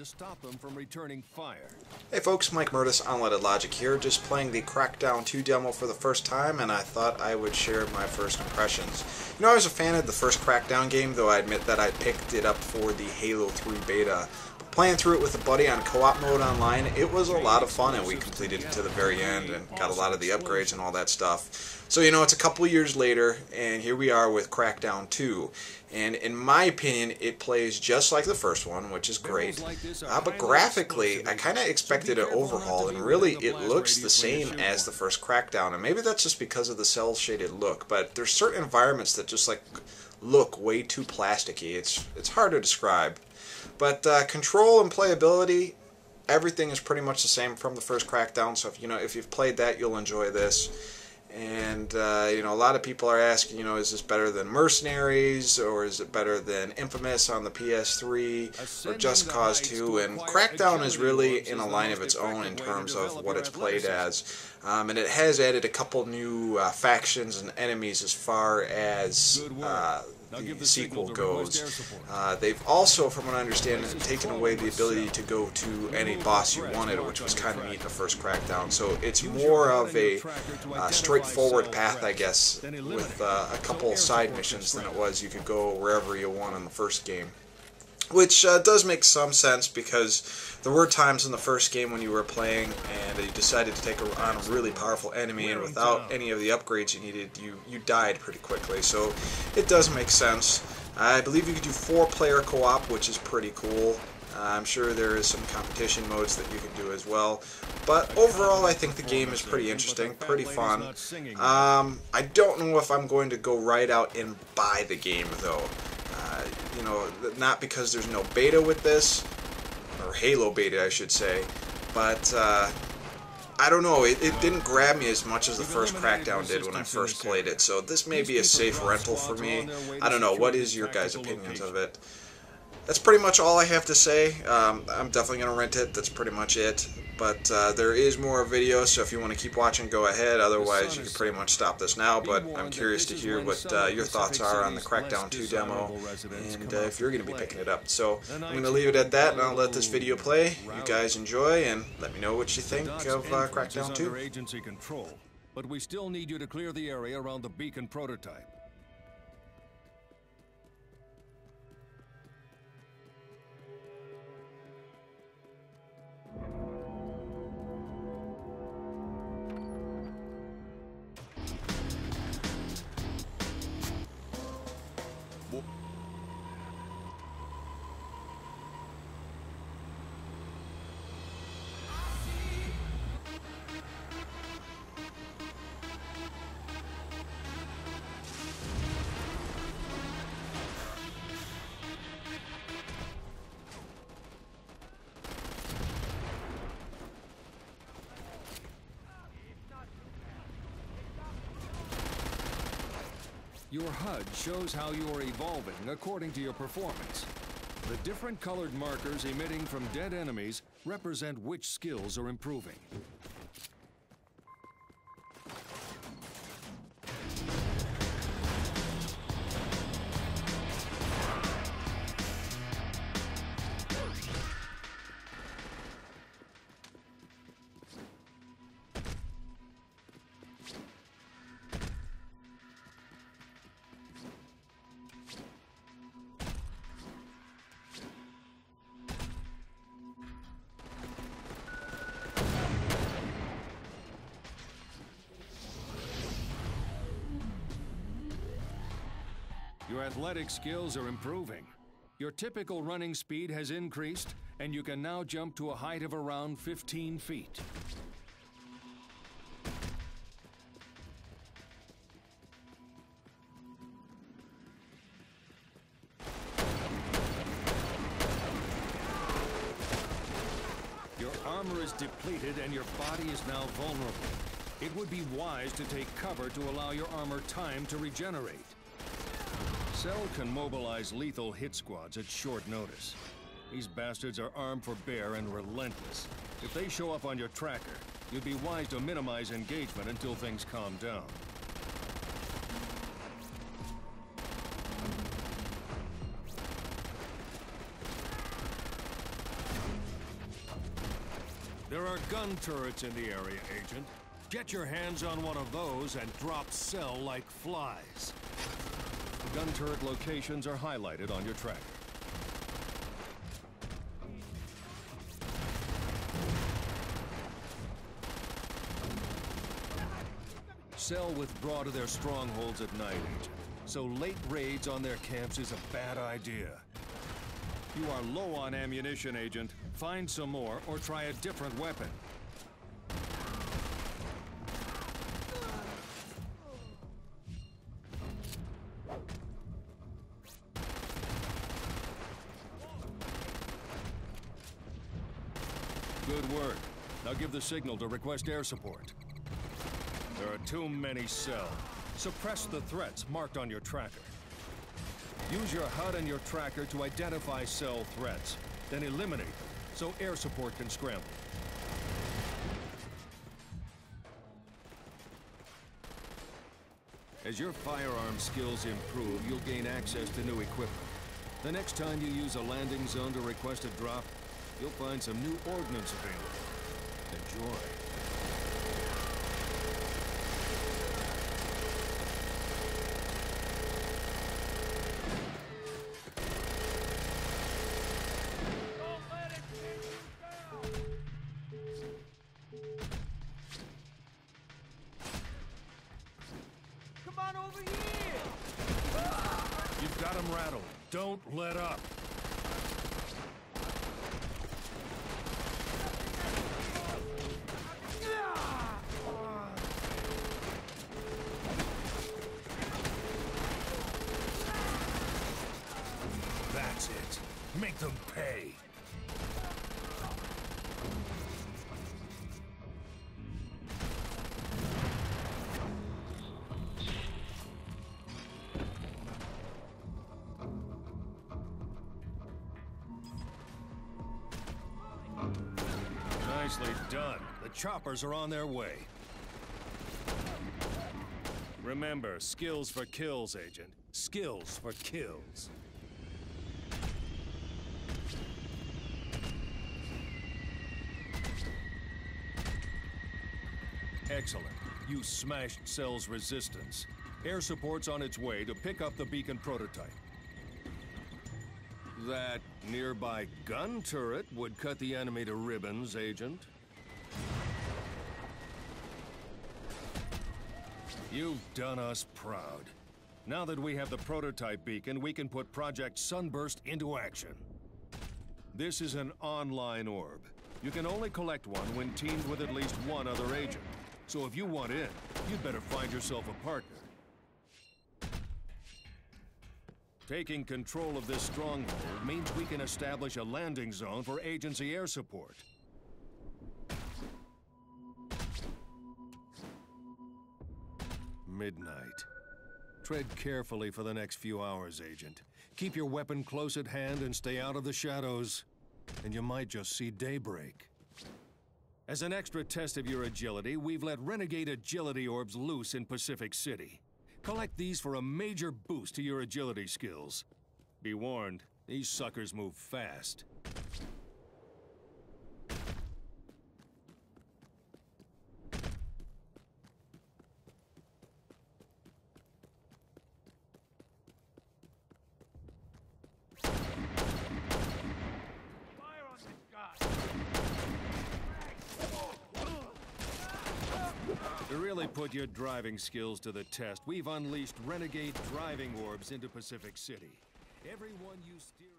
to stop them from returning fire. Hey folks, Mike Murtis, Unleaded Logic here, just playing the Crackdown 2 demo for the first time, and I thought I would share my first impressions. You know, I was a fan of the first Crackdown game, though I admit that I picked it up for the Halo 3 beta. But playing through it with a buddy on co-op mode online, it was a lot of fun, and we completed it to the very end and got a lot of the upgrades and all that stuff. So, you know, it's a couple years later, and here we are with Crackdown 2. And in my opinion, it plays just like the first one, which is great. But graphically, I kind of expected an overhaul, and really it looks the same as the first Crackdown. And maybe that's just because of the cel-shaded look, but there's certain environments that just like look way too plasticky. It's hard to describe. But control and playability, everything is pretty much the same from the first Crackdown. So if you've played that, you'll enjoy this. And, you know, a lot of people are asking, you know, is this better than Mercenaries, or is it better than Infamous on the PS3, or Just Cause 2? And Crackdown is really in a line of its own in terms of what it's played as. And it has added a couple new factions and enemies as far as the sequel goes. They've also, from what I understand, taken away the ability to go to any boss you wanted, which was kind of neat in the first Crackdown. So it's more of a straightforward path, I guess, with a couple side missions than it was you could go wherever you want in the first game. Which does make some sense, because there were times in the first game when you were playing and you decided to take on a really powerful enemy, and without any of the upgrades you needed, you died pretty quickly. So it does make sense. I believe you could do 4-player co-op, which is pretty cool. I'm sure there is some competition modes that you can do as well. But overall, I think the game is pretty interesting, pretty fun. I don't know if I'm going to go right out and buy the game, though. You know, not because there's no beta with this, or Halo beta I should say, but I don't know, it didn't grab me as much as the first Crackdown did when I first played it, so this may be a safe rental for me. I don't know, what is your guys' opinions of it? That's pretty much all I have to say. I'm definitely going to rent it, that's pretty much it. But there is more video, so if you want to keep watching, go ahead. Otherwise, you can pretty much stop this now. But I'm curious to hear what your thoughts are on the Crackdown 2 demo, and if you're going to be picking it up. So I'm going to leave it at that, and I'll let this video play. You guys enjoy, and let me know what you think of Crackdown 2. Agency control, but we still need you to clear the area around the beacon prototype. Your HUD shows how you are evolving according to your performance. The different colored markers emitting from dead enemies represent which skills are improving. Your athletic skills are improving. Your typical running speed has increased, and you can now jump to a height of around 15 feet. Your armor is depleted and your body is now vulnerable. It would be wise to take cover to allow your armor time to regenerate. Cell can mobilize lethal hit squads at short notice. These bastards are armed for bear and relentless. If they show up on your tracker, you'd be wise to minimize engagement until things calm down. There are gun turrets in the area, Agent. Get your hands on one of those and drop Cell like flies. The gun turret locations are highlighted on your tracker. Cell withdraw to their strongholds at night, Agent. So late raids on their camps is a bad idea. You are low on ammunition, Agent. Find some more or try a different weapon. Good work. Now give the signal to request air support. There are too many Cell. Suppress the threats marked on your tracker. Use your HUD and your tracker to identify Cell threats, then eliminate them so air support can scramble. As your firearm skills improve, you'll gain access to new equipment. The next time you use a landing zone to request a drop, you'll find some new ordnance available. Enjoy. Come on over here! You've got him rattled. Don't let up. That's it. Make them pay. Nicely done. The choppers are on their way. Remember, skills for kills, Agent. Skills for kills. Excellent. You smashed Cell's resistance. Air support's on its way to pick up the beacon prototype. That nearby gun turret would cut the enemy to ribbons, Agent. You've done us proud. Now that we have the prototype beacon, we can put Project Sunburst into action. This is an online orb. You can only collect one when teamed with at least one other agent. So if you want in, you'd better find yourself a partner. Taking control of this stronghold means we can establish a landing zone for agency air support. Midnight. Tread carefully for the next few hours, Agent. Keep your weapon close at hand and stay out of the shadows, and you might just see daybreak. As an extra test of your agility, we've let renegade agility orbs loose in Pacific City. Collect these for a major boost to your agility skills. Be warned, these suckers move fast. Fire on this guy! To really put your driving skills to the test, we've unleashed renegade driving orbs into Pacific City. Everyone you steer...